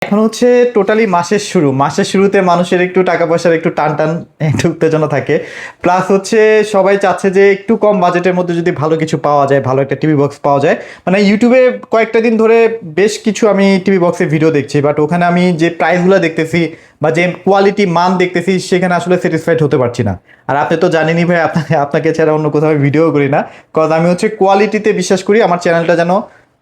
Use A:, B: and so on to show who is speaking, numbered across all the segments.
A: এখন হচ্ছে টোটালি মাসের শুরুতে মানুষের একটু টাকা পয়সার একটু টান একটু উত্তেজনা থাকে। প্লাস হচ্ছে সবাই চাচ্ছে যে একটু কম বাজেটের মধ্যে যদি ভালো কিছু পাওয়া যায়, ভালো একটা টিভি বক্স পাওয়া যায়। মানে ইউটিউবে কয়েকটা দিন ধরে বেশ কিছু আমি টিভি বক্সের ভিডিও দেখছি, বাট ওখানে আমি যে প্রাইসগুলো দেখতেছি বা যে কোয়ালিটি মান দেখতেছি সেখানে আসলে স্যাটিসফাইড হতে পারছি না। আর আপনি তো জানেনই ভাই, আপনাকে ছাড়া অন্য কোথাও ভিডিও করি না, কজ আমি হচ্ছে কোয়ালিটিতে বিশ্বাস করি। আমার চ্যানেলটা যেন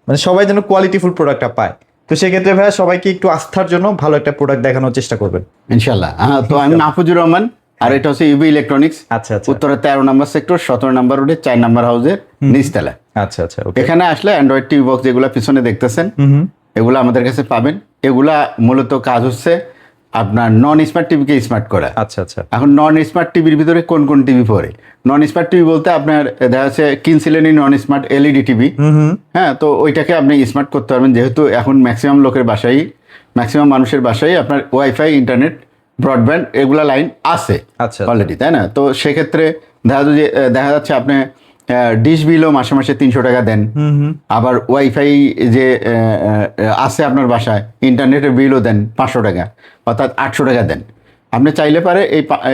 A: মানে সবাই যেন কোয়ালিটিফুল প্রোডাক্টটা পায়। তো সেক্ষেত্রে ভাইয়া সবাইকে একটু আস্থার জন্য ভালো একটা প্রোডাক্ট দেখানোর চেষ্টা করবেন
B: ইনশাল্লাহ। তো আমি মাহফুজুর রহমান, আর এটা হচ্ছে ইউবি ইলেকট্রনিক্স।
A: আচ্ছা আচ্ছা
B: উত্তরে 13 নম্বর সেক্টর, 17 নম্বর রোডে 4 নম্বর হাউসের নিচতলা।
A: আচ্ছা আচ্ছা ওকে।
B: এখানে আসলে অ্যান্ড্রয়েড টিভি বক্স যেগুলো পিছনে দেখতেছেন এগুলো আমাদের কাছে পাবেন। এগুলা মূলত কাজ হচ্ছে আপনার নন স্মার্ট টিভিকে স্মার্ট করা।
A: আচ্ছা আচ্ছা
B: এখন নন স্মার্ট টিভির ভিতরে কোন কোন টিভি পড়ে? নন স্মার্ট টিভি বলতে আপনার দেখা যাচ্ছে কিনছিলেনই নন স্মার্ট এলইডি টিভি। হ্যাঁ, তো ওইটাকে আপনি স্মার্ট করতে পারবেন, যেহেতু এখন ম্যাক্সিমাম লোকের বাসায়, ম্যাক্সিমাম মানুষের বাসায় আপনার ওয়াইফাই, ইন্টারনেট, ব্রডব্যান্ড এগুলা লাইন আছে
A: আচ্ছা
B: অলরেডি, তাই না? তো সেক্ষেত্রে দেখা যাচ্ছে আপনি ডিশ বিলও মাসে মাসে 300 টাকা দেন, আবার ওয়াইফাই যে আছে আপনার বাসায়, ইন্টারনেটের বিলও দেন 500 টাকা, অর্থাৎ 800 টাকা দেন। আপনি চাইলে পারে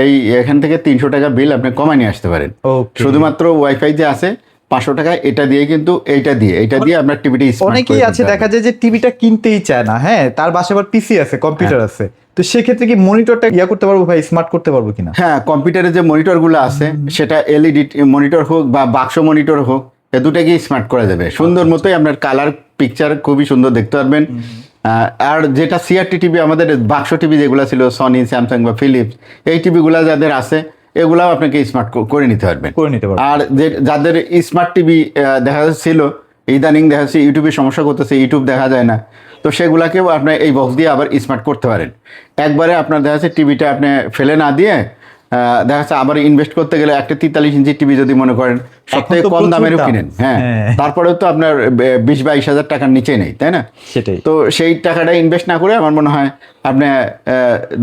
B: এই এখান থেকে 300 টাকা বিল আপনি কমায় নিয়ে আসতে পারেন।
A: Okay.
B: শুধুমাত্র ওয়াইফাই যে আছে 500 টাকা, এটা দিয়ে কিন্তু এইটা দিয়ে আপনার টিভিটি
A: অনেকেই আছে দেখা যায় যে টিভিটা কিনতেই চায় না, হ্যাঁ, তার বাসায় আবার পিসি আছে, কম্পিউটার আছে। তো সেক্ষেত্রে কি মনিটরটা করতে পারবো ভাই, স্মার্ট করতে পারবো কিনা?
B: হ্যাঁ, কম্পিউটারে যে মনিটরগুলো আছে সেটা এলইডি মনিটর হোক বা বাক্স মনিটর হোক, এ দুটাকে স্মার্ট করা যাবে সুন্দর মতোই। আপনার কালার পিকচার খুবই সুন্দর দেখতে পারবেন। আর যেটা সিআরটি টিভি, আমাদের বাক্স টিভি যেগুলো ছিল সনি, স্যামসাং বা ফিলিপস, এই টিভিগুলো যাদের আছে এগুলাও আপনাকে স্মার্ট করে নিতে পারবেন। আর যাদের স্মার্ট টিভি দেখা যাচ্ছিল ইদানিং দেখা যাচ্ছে ইউটিউবে সমস্যা করতেছে, ইউটিউব দেখা যায় না, তো সেগুলাকেও আপনার এই বক্স দিয়ে আবার স্মার্ট করতে পারেন। একবারে আপনার দেখা যাচ্ছে টিভিটা আপনি ফেলে না দিয়ে দেখা যাচ্ছে আবার ইনভেস্ট করতে গেলে একটা 43 ইঞ্চি টিভি যদি মনে করেন সবথেকে কম দামেরও কিনেন, হ্যাঁ, তারপরেও তো আপনার 20-22 হাজার টাকার নিচে নেই, তাই না?
A: সেটাই।
B: তো সেই টাকাটা ইনভেস্ট না করে আমার মনে হয় আপনি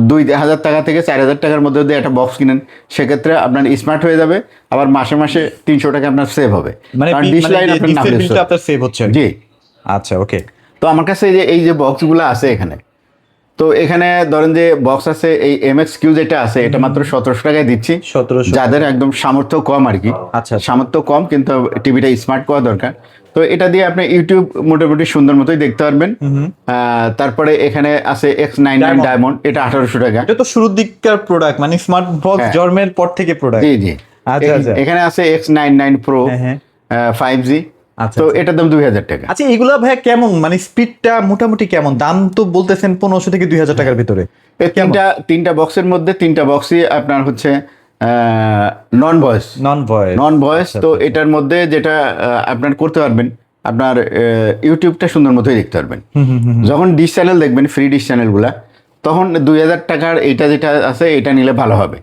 B: 2,000 টাকা থেকে 4,000 টাকার মধ্যে যদি একটা বক্স কিনেন, সেক্ষেত্রে আপনার স্মার্ট হয়ে যাবে, আবার মাসে মাসে 300 টাকা আপনার সেভ হবে।
A: মানে
B: ডিশ লাইন
A: আপনার সেভ হচ্ছে।
B: জি
A: আচ্ছা ওকে।
B: তো আমার কাছে এই যে বক্সগুলো আছে এখানে, তো এখানে ধরেন যে বক্স আছে, এই MX কিউ যেটা আছে এটা মাত্র 1700 টাকায় দিচ্ছি।
A: 1700
B: যাদের একদম সামর্থ্য কম আর কি,
A: আচ্ছা
B: সামর্থ্য কম কিন্তু টিভিটা স্মার্ট করা দরকার, তো এটা দিয়ে আপনি ইউটিউব মোটামুটি সুন্দর মতোই দেখতে পারবেন। তারপরে এখানে আছে X99 ডায়মন্ড, এটা 1800 টাকা।
A: এটা তো শুরুর দিককার প্রোডাক্ট, মানে স্মার্ট বক্স জন্মের পর থেকে প্রোডাক্ট।
B: জি জি।
A: আচ্ছা আচ্ছা।
B: এখানে আছে X99 প্রো 5G, তো এটার দাম 2000 টাকা।
A: আচ্ছা, এগুলা ভাই কেমন, মানে স্পিডটা মোটামুটি কেমন? দাম তো বলতেছেন 1500 থেকে 2000 টাকার ভিতরে।
B: এই তিনটা বক্সের মধ্যে তিনটা বক্সই আপনার হচ্ছে নন ভয়েস। তো এটার মধ্যে যেটা আপনার করতে পারবেন, আপনার ইউটিউবটা সুন্দর মতোই দেখতে পারবেন। যখন ডিশ চ্যানেল দেখবেন, ফ্রি ডিশ চ্যানেলগুলা, তখন 2000 টাকার এইটা যেটা আছে এটা নিলে ভালো হবে,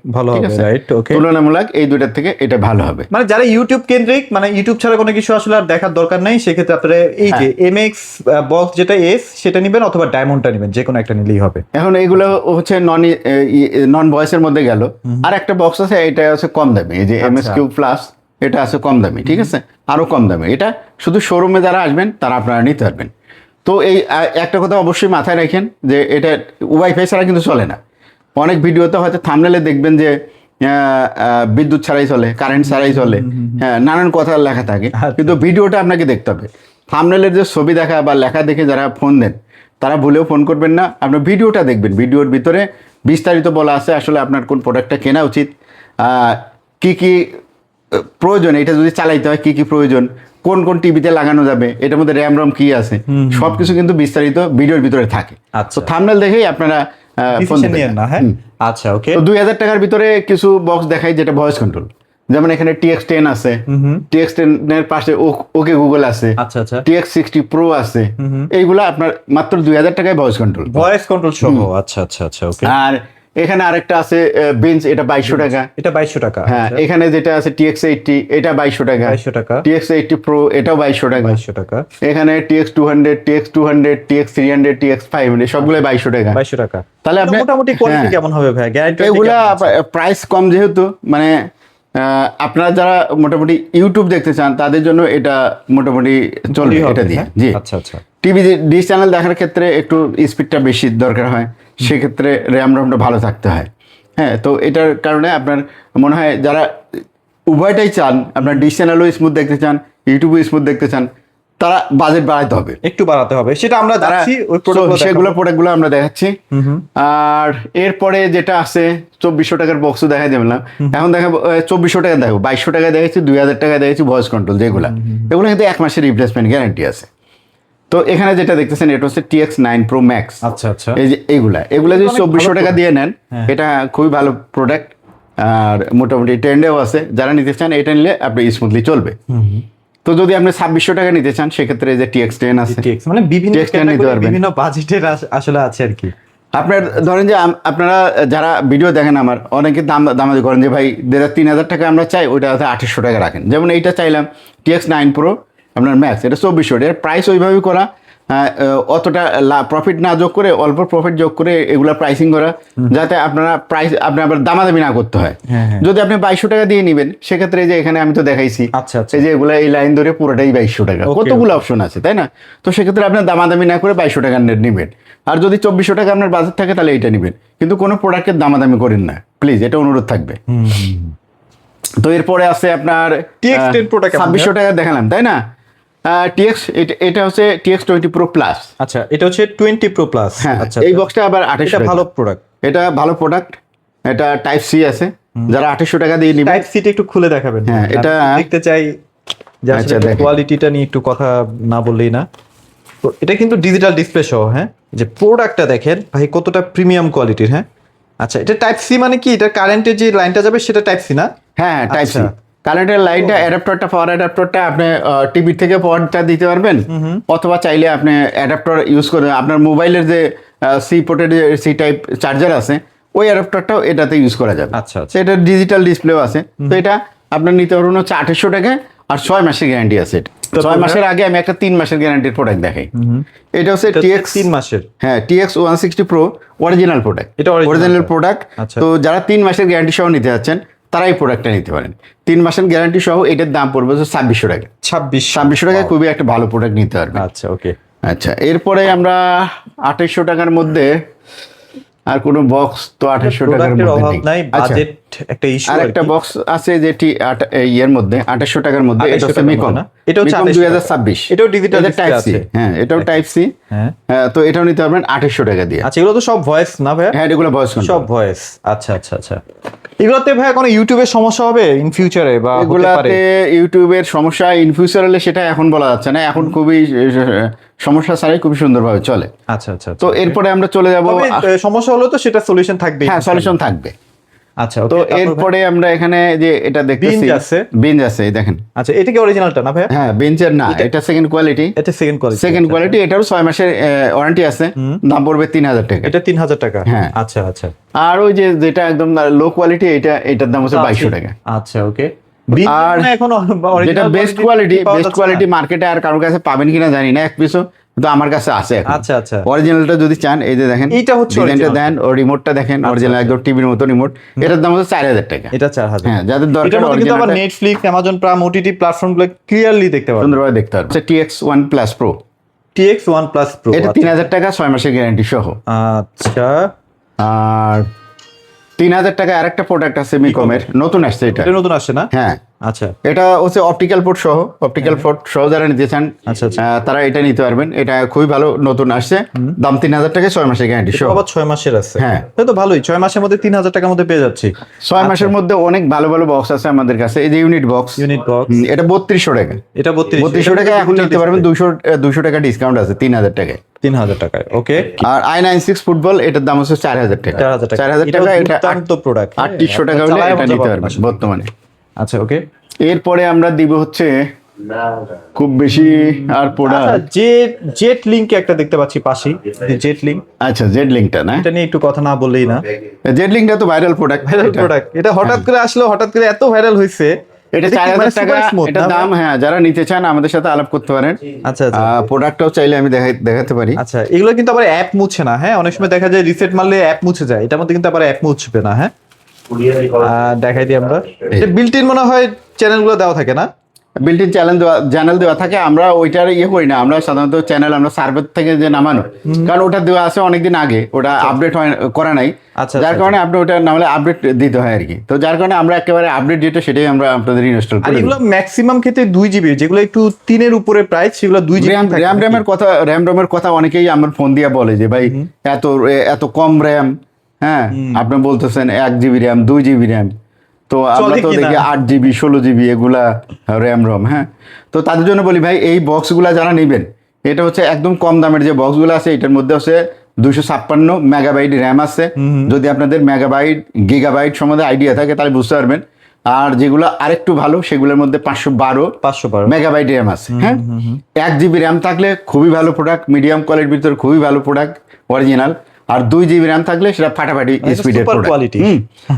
A: রাইট? ওকে,
B: তুলনামূলক এই দুইটার থেকে এটা ভালো হবে।
A: মানে যারা ইউটিউব কেন্দ্রিক, মানে ইউটিউব ছাড়া কোনো কিছু আসলে আর দেখার দরকার নাই, সেক্ষেত্রে আপনারা এই যে MX বক্স যেটা এস সেটা নেবেন, অথবা ডায়মন্ডটা নেবেন, যে কোনো একটা নিলেই হবে।
B: এখন এইগুলো হচ্ছে নন ভয়েসের মধ্যে গেল। আর একটা বক্স আছে, এটা হচ্ছে কম দামি, এই যে MS কিউ প্লাস, এটা আছে কম দামি, ঠিক আছে, আরো কম দামি। এটা শুধু শোরুমে যারা আসবেন তারা আপনারা নিতে পারবেন। তো এই একটা কথা অবশ্যই মাথায় রাখেন যে এটা ওয়াইফাই ছাড়া কিন্তু চলে না। অনেক ভিডিওতে হয়তো থাম্বনেলে দেখবেন যে বিদ্যুৎ ছাড়াই চলে, কারেন্ট ছাড়াই চলে, হ্যাঁ, নানান কথা লেখা থাকে, কিন্তু ভিডিওটা আপনাকে দেখতে হবে। থাম্বনেলের যে ছবি দেখা বা লেখা দেখে যারা ফোন দেন তারা ভুলেও ফোন করবেন না, আপনার ভিডিওটা দেখবেন। ভিডিওর ভিতরে বিস্তারিত বলা আছে আসলে আপনার কোন প্রোডাক্টটা কেনা উচিত, কি কি প্রয়োজন, এটা যদি চালাইতে হয় কি কি প্রয়োজন, কোন কোন টিভিতে লাগানো যাবে, এটার মধ্যে র্যাম রম কি আছে, সবকিছু কিন্তু বিস্তারিত ভিডিওর ভিতরে থাকে। তো থাম্বনেল দেখেই আপনারা ফোন নেন না। হ্যাঁ,
A: আচ্ছা ওকে।
B: তো 2000 টাকার ভিতরে কিছু বক্স দেখাই যেটা ভয়েস কন্ট্রোল, যেমন এখানে TX10 আছে, TX10 এর পাশে ওকে গুগল আছে,
A: আচ্ছা আচ্ছা,
B: TX60 প্রো আছে, এইগুলা আপনার মাত্র 2000 টাকায় ভয়েস কন্ট্রোল
A: সহ। আচ্ছা আচ্ছা আচ্ছা ওকে।
B: আর এখানে আরেকটা আছে বেঞ্চ, এটা 2200 টাকা।
A: এটা 2200 টাকা।
B: হ্যাঁ, এখানে যেটা আছে TX80, এটা 2200 টাকা।
A: 2200 টাকা।
B: TX80 প্রো, এটাও 2200 টাকা।
A: 2200 টাকা।
B: এখানে TX200, TX300, TX500, সবগুলো 2200 টাকা।
A: 2200 টাকা।
B: তাহলে আপনি
A: মোটামুটি কোয়ালিটি কেমন হবে ভাই? গ্যারান্টি?
B: এগুলা প্রাইস কম যেহেতু, মানে আপনারা যারা মোটামুটি ইউটিউব দেখতে চান তাদের জন্য এটা মোটামুটি চলবে এটা দিয়ে। জি,
A: আচ্ছা আচ্ছা।
B: টিভি ডিশ চ্যানেল দেখার ক্ষেত্রে একটু স্পিডটা বেশি দরকার হয়, সেক্ষেত্রে র্যামটা ভালো থাকতে হয়। হ্যাঁ, তো এটার কারণে আপনার মনে হয় যারা উভয়টাই চান, আপনার ডিশ চ্যানেলও স্মুথ দেখতে চান, ইউটিউবও স্মুথ দেখতে চান, তারা বাজেট বাড়াতে হবে,
A: একটু বাড়াতে হবে, সেটা আমরা যাচ্ছি ওই
B: সেগুলো প্রোডাক্টগুলো আমরা দেখাচ্ছি। আর এরপরে যেটা আছে 2400 টাকার বক্সও দেখাই দিলাম, এখন দেখাবো 2400 টাকা দেখো, 2200 টাকা দেখেছি, 2000 টাকা দেখেছি ভয়েস কন্ট্রোল, যেগুলো এগুলো কিন্তু 1 মাসের রিপ্লেসমেন্ট গ্যারান্টি আছে। তো এখানে যেটা দেখতেছেন এটা হচ্ছে TX9 Pro Max।
A: আচ্ছা আচ্ছা।
B: এই যে এগুলা যদি 2400 টাকা দিয়ে নেন, এটা খুবই ভালো প্রোডাক্ট আর মোটামুটি ট্রেন্ডেও আছে। যারা নিতে চান এটা নিলে আপনি স্মুথলি চলবে। তো যদি আপনি 2600 টাকা নিতে চান, সেক্ষেত্রে যে TX10 আছে,
A: মানে বিভিন্ন
B: TX10 নিতে পারবেন।
A: বিভিন্ন বাজেটের আসলে আছে আর কি।
B: আপনার ধরেন যে আপনারা যারা ভিডিও দেখেন আমার, অনেকে দামাদি করেন যে ভাই 3000 টাকা আমরা চাই, ওইটা 2800 টাকা রাখেন। যেমন এইটা চাইলাম TX9 Pro আপনার ম্যাক্স, এটা 2400, এর প্রাইস ওইভাবেই করা, অতটা প্রফিট না যোগ করে অল্প প্রফিট যোগ করে এগুলা প্রাইসিং করা, যাতে আপনারা আপনি আবার দামাদামি না করতে হয়। যদি আপনি 2200 টাকা দিয়ে নেবেন, সেক্ষেত্রে যে এখানে আমি তো দেখাইছি,
A: আচ্ছা আচ্ছা,
B: এই যে এগুলা এই লাইন ধরে পুরোটাই 2200 টাকা, কতগুলো অপশন আছে তাই না? তো সেক্ষেত্রে আপনার দামাদামি না করে 2200 টাকা নেবেন। আর যদি 2400 টাকা আপনার বাজেট থাকে তাহলে এইটা নেবেন, কিন্তু কোনো প্রোডাক্টের দামাদামি করেন না প্লিজ, এটা অনুরোধ থাকবে। তো এরপরে আছে আপনার
A: TX10 Pro টা
B: 2600 টাকা দেখালাম তাই না? এটা হচ্ছে TX20 Pro Plus।
A: আচ্ছা, এটা হচ্ছে 20 Pro Plus।
B: হ্যাঁ,
A: আচ্ছা,
B: এই বক্সটা আবার 2800 টাকা।
A: ভালো প্রোডাক্ট,
B: এটা ভালো প্রোডাক্ট, এটা টাইপ সি আছে। যারা 2800 টাকা দিয়ে নিবে,
A: টাইপ সি টা একটু খুলে দেখাবেন।
B: হ্যাঁ, এটা
A: দেখতে চাই যে আসলে কোয়ালিটিটা নিয়ে একটু কথা না বললেই না। তো এটা কিন্তু ডিজিটাল ডিসপ্লে সহ, হ্যাঁ, যে প্রোডাক্টটা দেখেন ভাই কতটা প্রিমিয়াম কোয়ালিটির। হ্যাঁ, আচ্ছা, এটা টাইপ সি মানে কি, এটা কারেন্টের যে লাইনটা যাবে সেটা টাইপ সি না?
B: হ্যাঁ, টাইপ সি। কারেন্টের লাইনটা, অ্যাডাপ্টারটা, পাওয়ার অ্যাডাপ্টারটা আপনি টিভি থেকে পাওয়ারটা দিতে পারবেন, অথবা চাইলে আপনি অ্যাডাপ্টার ইউজ করে আপনার মোবাইলের যে সি পোর্টের যে সি টাইপ চার্জার আছে, ওই অ্যাডাপ্টারটাও এটাতে ইউজ করা যাবে।
A: আচ্ছা আচ্ছা,
B: এটা ডিজিটাল ডিসপ্লেও আছে। তো এটা আপনার নিতে পারবেন হচ্ছে 2800 টাকা, আর 6 মাসের গ্যারান্টি আছে। এটা 6 মাসের আগে আমি একটা 3 মাসের গ্যারান্টির প্রোডাক্ট দেখাই। এটা হচ্ছে TX
A: 3 মাসের,
B: হ্যাঁ, TX160 Pro অরিজিনাল প্রোডাক্ট,
A: এটা
B: অরিজিনাল প্রোডাক্ট। তো যারা 3 মাসের গ্যারান্টি সহ নিতে যাচ্ছেন, তারা এই প্রোডাক্টটা নিতে পারেন। 3 মাসের গ্যারান্টি সহ এটার দাম পড়বে 2600 টাকা। 2600 টাকায় খুবই একটা ভালো প্রোডাক্ট নিতে পারবেন।
A: আচ্ছা, ওকে।
B: আচ্ছা, এরপরে আমরা 2800 টাকার মধ্যে আর কোনো বক্স তো 2800 টাকার মধ্যে নেই।
A: বাজেট একটা ইস্যু।
B: আর একটা বক্স আছে যেটি এর মধ্যে 2800 টাকার মধ্যে, এটা হচ্ছে মিকম। এটা হচ্ছে 2026,
A: এটাও ডিজিটাল
B: টাইপ সি। হ্যাঁ, এটাও টাইপ সি। হ্যাঁ, তো এটাও নিতে পারবেন 2800 টাকা দিয়ে।
A: আচ্ছা, এগুলো তো সব ভয়েস না ভাই?
B: হ্যাঁ, এগুলো ভয়েস কন্ট্রোল, সব
A: ভয়েস। আচ্ছা আচ্ছা আচ্ছা, এগুলোতে ভাই কোনো ইউটিউবের সমস্যা হবে ইন ফিউচারে, বা
B: এগুলাতে ইউটিউবের সমস্যা ইন ফিউচার হলে সেটা এখন বলা যাচ্ছে না, এখন খুবই সমস্যা ছাড়াই খুবই সুন্দরভাবে চলে।
A: আচ্ছা আচ্ছা,
B: তো এরপরে আমরা চলে যাব,
A: সমস্যা হলো তো সেটা সলিউশন থাকবে।
B: হ্যাঁ, সলিউশন থাকবে।
A: আচ্ছা,
B: তো এরপরে আমরা এখানে যে এটা দেখতেছি, বেঞ্চ আছে, এই দেখেন।
A: আচ্ছা, এটা কি অরিজিনালটা না ভাই?
B: হ্যাঁ, বেঞ্চের না, এটা সেকেন্ড কোয়ালিটি।
A: এটা সেকেন্ড কোয়ালিটি,
B: সেকেন্ড কোয়ালিটি। এটারও 6 মাসের ওয়ারেন্টি আছে, দাম পড়বে 3000 টাকা।
A: এটা 3000 টাকা।
B: হ্যাঁ,
A: আচ্ছা আচ্ছা।
B: আর ওই যে যেটা একদম লো কোয়ালিটি, এটার দাম হচ্ছে 2200 টাকা।
A: আচ্ছা, ওকে।
B: আর যেটা বেস্ট কোয়ালিটি মার্কেটে আর কারোর কাছে পাবেন কিনা জানি না, এক পিসও, কিন্তু আমার কাছে আছে।
A: আচ্ছা আচ্ছা,
B: অরিজিনালটা যদি চান, এই যে দেখেন,
A: এটা হচ্ছে
B: ডিজাইনটা দেন, ও রিমোটটা দেখেন, অরিজিনাল একদম টিভির মতো রিমোট। এটার দাম হচ্ছে 4000 টাকা।
A: এটা 4000।
B: হ্যাঁ, যাদের দরকার
A: কিন্তু আবার নেটফ্লিক্স, অ্যামাজন প্রাইম, ওটিটি প্ল্যাটফর্মগুলো ক্লিয়ারলি দেখতে পারবেন,
B: সুন্দরভাবে দেখতে পারবেন। TX1 Plus Pro,
A: TX1 Plus Pro,
B: এটা 3000 টাকা 6 মাসের গ্যারান্টি সহ।
A: আচ্ছা,
B: আর 3000 টাকা আরেকটা প্রোডাক্ট আছে মিকমের, নতুন আসছে। এটা
A: নতুন আসছে না?
B: হ্যাঁ,
A: আচ্ছা,
B: এটা হচ্ছে অপটিক্যাল পোর্ট সহ, যারা নিতে চান তারা এটা নিতে পারবেন। এটা খুবই ভালো, নতুন আসছে, দাম 3000 টাকা 6 মাসের গ্যারান্টি সহ।
A: আবার 6 মাসের আছে।
B: হ্যাঁ,
A: এটা তো ভালোই, 6 মাসের মধ্যে 3000 টাকার মধ্যে পেয়ে যাচ্ছি।
B: 6 মাসের মধ্যে অনেক ভালো ভালো বক্স আছে আমাদের কাছে। এই যে ইউনিট বক্স, এটা 3200 টাকা। এটা 3200 টাকা এখন নিতে পারবেন, 200 টাকা ডিসকাউন্ট আছে, 3000 টাকায়।
A: 3000 টাকায়, ওকে।
B: আর i96 ফুটবল, এটার দাম হচ্ছে 4000 টাকা। 4000 টাকা। এটা 3800 টাকা হলে এটা নিতে পারবেন বর্তমানে।
A: আচ্ছা, ওকে।
B: এরপরে আমরা দিব হচ্ছে খুব বেশি আর প্রোডাক্ট,
A: জেট লিংক একটা দেখতে পাচ্ছি পাশেই, জেট লিংক।
B: আচ্ছা, জেড লিংকটা না,
A: এটা নিয়ে একটু কথা না বললেই না।
B: জেড লিংকটা তো ভাইরাল প্রোডাক্ট।
A: এটা হঠাৎ করে আসলো, হঠাৎ করে এত ভাইরাল হয়েছে।
B: এটা 4000 টাকা এটা দাম। হ্যাঁ, যারা নিতে চান আমাদের সাথে আলাপ করতে পারেন।
A: আচ্ছা আচ্ছা,
B: প্রোডাক্টটাও চাইলে আমি দেখাতে পারি।
A: আচ্ছা, এগুলো কিন্তু আবার অ্যাপ মুছে না। হ্যাঁ, অনেক সময় দেখা যায় রিসেট মারলে অ্যাপ মুছে যায়, এটার মধ্যে কিন্তু আবার অ্যাপ মুছবে না। হ্যাঁ, দেখাই দিই আমরা। বিল্ট ইন মনে হয় চ্যানেলগুলো দেওয়া থাকে না?
B: বিল্ট ইন চ্যানেল দেওয়া থাকে, আমরা ওইটার করি না, আমরা সাধারণত চ্যানেল আমরা সার্ভার থেকে যে নামানো, কারণ ওটা দেওয়া আছে অনেকদিন আগে, ওটা আপডেট করা নাই, যার কারণে আপনি ওটা নামলে আপডেট দিতে হয় আর কি। তো যার কারণে আমরা একেবারে আপডেট যেটা সেটাই আমরা আপনাদের ইনস্টল করি।
A: এগুলো ম্যাক্সিমাম ক্ষেত্রে 2 জিবি, যেগুলো একটু 3-এর উপরে প্রাইস সেগুলো 2 জিবি।
B: র্যামের কথা অনেকেই আমার ফোন দিয়ে বলে যে ভাই এত কম র্যাম, হ্যাঁ আপনি বলতেছেন 1 জিবি র্যাম 2 জিবি র্যাম, তো আমরা তো দেখি 8 জিবি 16 জিবি এগুলা র্যাম রম। হ্যাঁ, তো তাদের জন্য বলি ভাই এই বক্সগুলা যারা নেবেন, এটা হচ্ছে একদম কম দামের যে বক্সগুলো আছে, এটার মধ্যে হচ্ছে 256 মেগাবাইট র্যাম আছে। যদি আপনাদের মেগাবাইট গিগাবাইট সম্বন্ধে আইডিয়া থাকে তাহলে বুঝতে পারবেন। আর যেগুলো আরেকটু ভালো সেগুলোর মধ্যে 512 মেগাবাইট র্যাম আছে। হ্যাঁ, 1 জিবি র্যাম থাকলে খুবই ভালো প্রোডাক্ট, মিডিয়াম কোয়ালিটির ভিতরে খুবই ভালো প্রোডাক্ট অরিজিনাল। আর 2 জিবি র্যাম থাকলে সেটা ফাটাফাটি স্পিডের প্রোডাক্ট।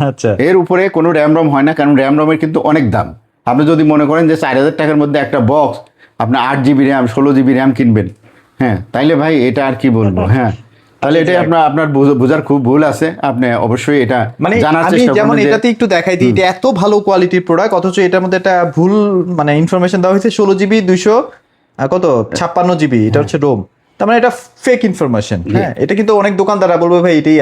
A: আচ্ছা,
B: এর উপরে কোনো র্যাম রম হয় না, কারণ র্যাম রমের কিন্তু অনেক দাম। আপনি যদি মনে করেন যে 4000 টাকার মধ্যে একটা বক্স আপনি 8 জিবি র্যাম 16 জিবি র্যাম কিনবেন, হ্যাঁ তাইলে ভাই এটা আর কি বলবো। হ্যাঁ, তাহলে এটাই আপনার বোঝার খুব ভুল আছে, আপনি অবশ্যই এটা
A: মানে
B: জানার
A: আমি
B: চেষ্টা
A: যেমন
B: করবেন।
A: এটাতে একটু দেখাই দিই, এটা এত ভালো কোয়ালিটির প্রোডাক্ট, অথচ এটার মধ্যে একটা ভুল মানে ইনফরমেশন দেওয়া হয়েছে 16 জিবি 256 জিবি, এটা হচ্ছে রোম। তার মানে এটা ফেক ইনফরমেশন। হ্যাঁ, এটা কিন্তু অনেক দোকানদাররা বলবে ভাই এটাই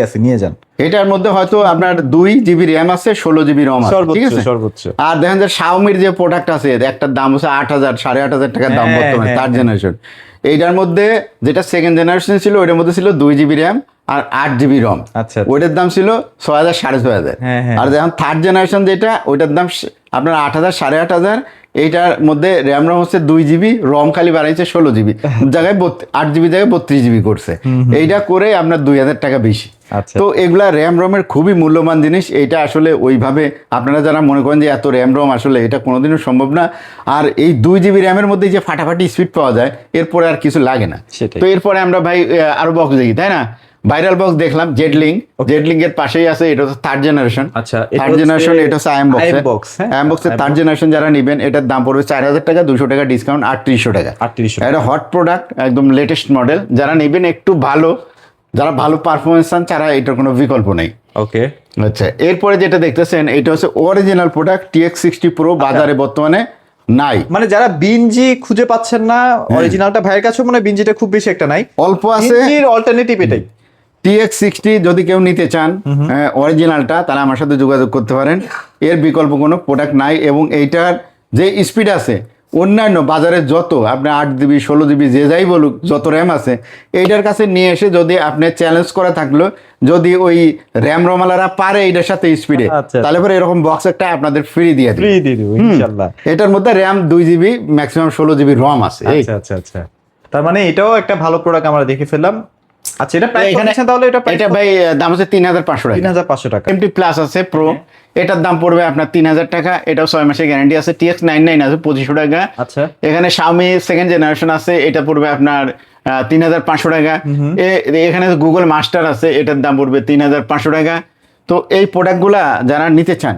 A: আছে নিয়ে যান।
B: এটার মধ্যে হয়তো আপনার 2 জিবি র্যাম আছে 16 জিবি রম আছে, ঠিক আছে
A: সর্বোচ্চ।
B: আর দেখেন যে শাওমির যে প্রোডাক্ট আছে একটার দাম হচ্ছে 8,000 8,500 টাকার দাম বর্তমানে, থার্ড জেনারেশন। এইটার মধ্যে যেটা সেকেন্ড জেনারেশন ছিল ওইটার মধ্যে ছিল 2 জিবি র্যাম আর 8 জিবি রম।
A: আচ্ছা,
B: ওইটার দাম ছিল 6,000 6,500। আর দেখুন থার্ড জেনারেশন যেটা ওইটার দাম আপনার 8,000 8,500। এইটার মধ্যে র্যাম রম হচ্ছে 2 জিবি, রম খালি বাড়াইছে 16 জিবি জায়গায় 8 জিবি জায়গায় 32 জিবি করছে। এইটা করে আপনার 2,000 টাকা বেশি। তো এগুলা র্যাম রমের খুবই মূল্যবান জিনিস। এইটা আসলে ওইভাবে আপনারা যারা মনে করেন যে এত র্যাম রম আসলে এটা কোনোদিনও সম্ভব না। আর এই 2 জিবি র্যামের মধ্যে যে ফাটাফাটি স্পিড পাওয়া যায় এরপরে আর কিছু লাগে না। তো এরপরে আমরা ভাই আরো বক্স দেখি, তাই না? ভাইরাল বক্স দেখলাম জেডলিং এর পাশেই আছে, এটা হচ্ছে থার্ড জেনারেশন।
A: আচ্ছা,
B: থার্ড জেনারেশন এটা হচ্ছে আইএম বক্স। আইএম বক্সের থার্ড জেনারেশন যারা নেবেন এটার দাম পড়বে 4,000 টাকা, 200 টাকা ডিসকাউন্ট 3,800 টাকা। এটা হট প্রোডাক্ট, একদম লেটেস্ট মডেল। যারা নেবেন একটু ভালো, যারা ভালো পারফরমেন্স চান তারা এটার কোনো বিকল্প নেই।
A: ওকে,
B: আচ্ছা, এরপরে যেটা দেখতেছেন এটা হচ্ছে অরিজিনাল প্রোডাক্ট TX60 Pro, বাজারে বর্তমানে নাই।
A: মানে যারা বিনজি খুঁজে পাচ্ছেন না, অরিজিনালটা ভাইয়ের কাছে মানে বিনজিটা খুব বেশি একটা নাই,
B: অল্প আছে,
A: বিনজির অল্টারনেটিভ এটাই।
B: TX60 যদি কেউ নিতে চান অরিজিনালটা, তাহলে আমার সাথে যোগাযোগ করতে পারেন। এর বিকল্প কোনো প্রোডাক্ট নাই। এবং এইটার যে স্পিড আছে অন্যান্য বাজারে যত আপনি 8 জিবি 16 জিবি যে যাই বলুক যত র্যাম আছে, এইটার কাছে নিয়ে এসে যদি আপনি চ্যালেঞ্জ করা থাকলো, যদি ওই র্যাম রমালারা পারে এইটার সাথে স্পিডে, তাহলে পরে এরকম বক্স একটা আপনাদের ফ্রি দিয়ে
A: দিব ইনশাআল্লাহ।
B: এটার মধ্যে RAM 2 GB maximum 16 GB ROM আছে।
A: আচ্ছা, তার মানে এটাও একটা ভালো প্রোডাক্ট আমরা দেখে ফেললাম। আচ্ছা, এটা প্রাইস এখানে তাহলে এটা
B: ভাই দাম হচ্ছে 3,500 টাকা।
A: 3,500 টাকা।
B: MT প্লাস আছে প্রো, এটার দাম পড়বে আপনার 3,000 টাকা। এটাও 6 মাসের গ্যারান্টি আছে। TX99 আছে 2,500 টাকা।
A: আচ্ছা,
B: এখানে Xiaomi সেকেন্ড জেনারেশন আছে, এটা পড়বে আপনার 3,500 টাকা। এখানে গুগল মাস্টার আছে, এটার দাম পড়বে 3,500 টাকা। তো এই প্রোডাক্টগুলা যারা নিতে চান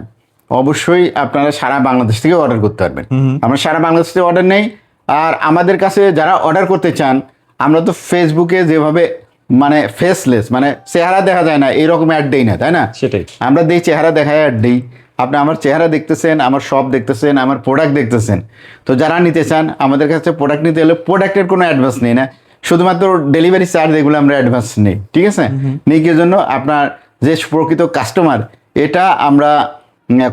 B: অবশ্যই আপনারা সারা বাংলাদেশ থেকে অর্ডার করতে পারবেন। আমরা সারা বাংলাদেশ থেকে অর্ডার নেই। আর আমাদের কাছে যারা অর্ডার করতে চান, আমরা তো ফেসবুকে যেভাবে মানে ফেসলেস, মানে চেহারা দেখা যায় না এরকম অ্যাড দেই না, তাই না?
A: সেটাই
B: আমরা দেই, চেহারা দেখায় অ্যাড দেই। আপনি আমার চেহারা দেখতেছেন, আমার শপ দেখতেছেন, আমার প্রোডাক্ট দেখতেছেন। তো যারা নিতে চান আমাদের কাছে প্রোডাক্ট নিতে হলে প্রোডাক্টের কোনো অ্যাডভান্স নেই না, শুধুমাত্র ডেলিভারি চার্জ এগুলো আমরা অ্যাডভান্স নেই, ঠিক আছে? নিকের জন্য আপনার যে প্রকৃত কাস্টমার এটা আমরা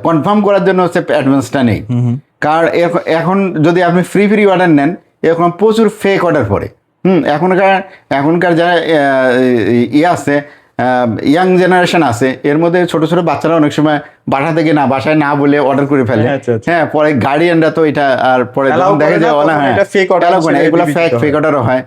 B: কনফার্ম করার জন্য হচ্ছে অ্যাডভান্সটা নেই। কারণ এখন যদি আপনি ফ্রি অর্ডার নেন, এরকম প্রচুর ফেক অর্ডার পড়ে। এখনকার যারা আছে ইয়াং জেনারেশন আছে, এর মধ্যে ছোট ছোট বাচ্চারা অনেক সময় বাসায় না বলে অর্ডার করে ফেলে। হ্যাঁ, পরে গার্ডিয়ানরা তো এটা আর পরে দেখা যায় এগুলো ফেক অর্ডারও হয়।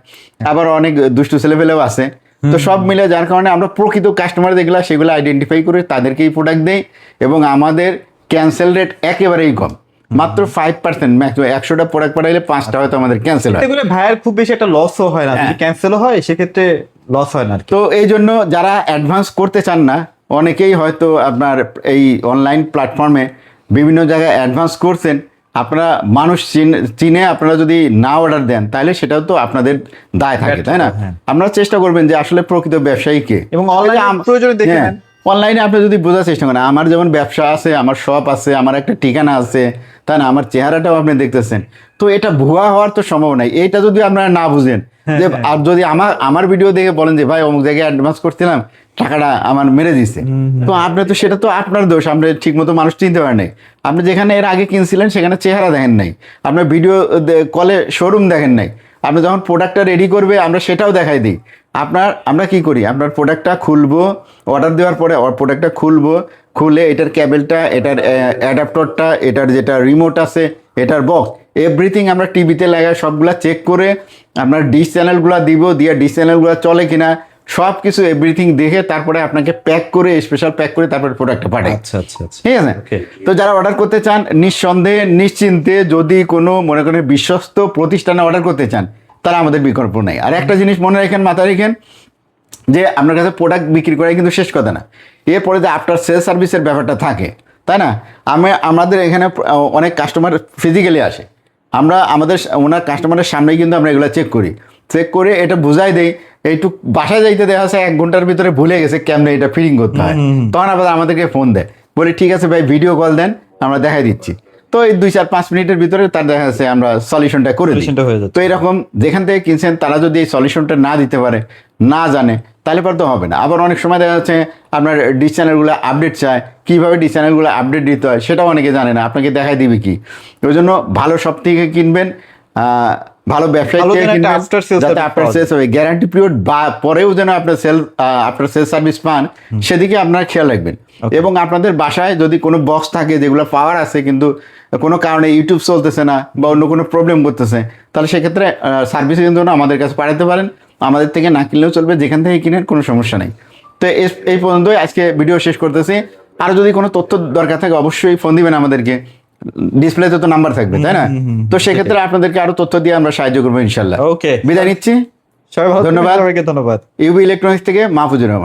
B: আবার অনেক দুষ্টু ছেলেপেলেও আছে। তো সব মিলে যার কারণে আমরা প্রকৃত কাস্টমার যেগুলো সেগুলো আইডেন্টিফাই করে তাদেরকেই প্রোডাক্ট দেই। এবং আমাদের ক্যান্সেল রেট একেবারেই কম, মাত্র 5%। ম্যাক্সিমাম 100টা প্রোডাক্ট পাঠাইলে 5টা হয়তো আমাদের ক্যান্সেল হয়।
A: এগুলো ভাইয়ের খুব বেশি একটা লসও হয় না, যদি ক্যান্সেলও হয় সেক্ষেত্রে লস হয় না।
B: তো এই জন্য যারা অ্যাডভান্স করতে চান না, অনেকেই হয়তো আপনার এই অনলাইন প্ল্যাটফর্মে বিভিন্ন জায়গায় অ্যাডভান্স করছেন, আপনারা মানুষ চিনে আপনারা যদি না অর্ডার দেন তাহলে সেটাও তো আপনাদের দায় থাকে, তাই না? আপনারা চেষ্টা করবেন যে আসলে প্রকৃত ব্যবসায়ী কে,
A: এবং অনলাইন প্রয়োজনে দেখে নেন।
B: অনলাইনে আপনি যদি বোঝার চেষ্টা করেন, আমার যেমন ব্যবসা আছে, আমার শপ আছে, আমার একটা ঠিকানা আছে, তাই না, আমার চেহারাটাও আপনি দেখতেছেন, তো এটা ভুয়া হওয়ার তো সম্ভব নাই। এইটা যদি আপনারা না বুঝেন, যে আর যদি আমার ভিডিও দেখে বলেন যে ভাই অমুক জায়গায় অ্যাডভান্স করছিলাম, টাকাটা আমার মেরে দিছে, তো আপনি তো সেটা তো আপনার দোষ, আপনি ঠিক মতো মানুষ চিনতে পারেন নাই। আপনি যেখানে এর আগে কিনছিলেন সেখানে চেহারা দেখেন নাই, আপনার ভিডিও কলে শোরুম দেখেন নাই। আপনি যখন প্রোডাক্টটা রেডি করবে আমরা সেটাও দেখাই দিই। আমরা কি করি, আপনার প্রোডাক্টটা খুলবো, অর্ডার দেওয়ার পরে প্রোডাক্টটা খুলবো, খুলে এটার ক্যাবেলটা, এটার অ্যাডাপ্টরটা, এটার যেটা রিমোট আছে, এটার বক্স, এভরিথিং আমরা টিভিতে লাগাই, সবগুলা চেক করে আপনার ডিশ চ্যানেলগুলো দিব, দিয়ে ডিশ চ্যানেলগুলো চলে কিনা সব কিছু এভরিথিং দেখে তারপরে আপনাকে প্যাক করে, স্পেশাল প্যাক করে তারপরে প্রোডাক্টটা পাঠাই।
A: আচ্ছা আচ্ছা আচ্ছা,
B: ঠিক আছে।
A: ওকে।
B: তো যারা অর্ডার করতে চান নিঃসন্দেহে নিশ্চিন্তে, যদি কোনো মনে করেন বিশ্বস্ত প্রতিষ্ঠানে অর্ডার করতে চান, তারা আমাদের বিকল্প নেই। আর একটা জিনিস মনে রাখেন, মাথায় রাখেন, যে আপনার কাছে প্রোডাক্ট বিক্রি করাই কিন্তু শেষ কথা না, এরপরে যে আফটার সেল সার্ভিসের ব্যাপারটা থাকে, তাই না। আমাদের এখানে অনেক কাস্টমার ফিজিক্যালি আসে, আমরা ওনার কাস্টমারের সামনেই কিন্তু আমরা এগুলো চেক করে এটা বুঝাই দেই। এইটুক বাসায় যাইতে দেখা যাচ্ছে 1 ঘন্টার ভিতরে ভুলে গেছে কেমনে এটা ফিটিং করতে হয়, তখন আবার আমাদেরকে ফোন দেয়, বলি ঠিক আছে ভাই ভিডিও কল দেন, আমরা দেখাই দিচ্ছি। তো এই 2-4-5 মিনিটের ভিতরে তার দেখা যাচ্ছে আমরা সলিউশনটা করে দিই।
A: Solutionটা হয়ে যাচ্ছে।
B: তো এরকম যেখান থেকে কিনছেন তারা যদি এই সলিউশনটা না দিতে পারে, না জানে, তাহলে পর তো হবে না। আবার অনেক সময় দেখা যাচ্ছে আপনার ডিশ চ্যানেলগুলো আপডেট চায়, কীভাবে ডিশ চ্যানেলগুলো আপডেট দিতে হয় সেটাও অনেকে জানে না, আপনাকে দেখাই দিবে কি। ওই জন্য ভালো শপ থেকে কিনবেন, ভালো ব্যবসায়ী
A: ভালো
B: থেকে
A: যেন একটা
B: কিনবেন,
A: after sales
B: যাতে
A: service
B: আপনার
A: পাওয়া
B: সেলস হবে, গ্যারান্টি পিরিয়ড বা পরেও যেন আপনার সেল সার্ভিস পান, সেদিকে আপনারা খেয়াল রাখবেন। এবং আপনাদের বাসায় যদি কোনো বক্স থাকে যেগুলো পাওয়ার আছে কিন্তু কোনো কারণে ইউটিউব চলতেছে না বা অন্য কোনো প্রবলেম করতেছে, তাহলে সেক্ষেত্রে সার্ভিসের জন্য আমাদের কাছে পাঠাতে পারেন। আমাদের থেকে না কিনলেও চলবে, যেখান থেকে কিনেন কোনো সমস্যা নেই। তো এই পর্যন্তই আজকে ভিডিও শেষ করতেছি। আরও যদি কোনো তথ্য দরকার থাকে অবশ্যই ফোন দিবেন আমাদেরকে, ডিসপ্লেতে তো নাম্বার থাকবে, তাই না। তো সেক্ষেত্রে আপনাদেরকে আরো তথ্য দিয়ে আমরা সাহায্য করবো ইনশাল্লাহ।
A: ওকে,
B: বিদায় নিচ্ছি,
A: সবাই ভালো থাকবেন,
B: ধন্যবাদ।
A: সবাইকে ধন্যবাদ।
B: ইউবি ইলেকট্রনিক্স থেকে মাহফুজুর রহমান।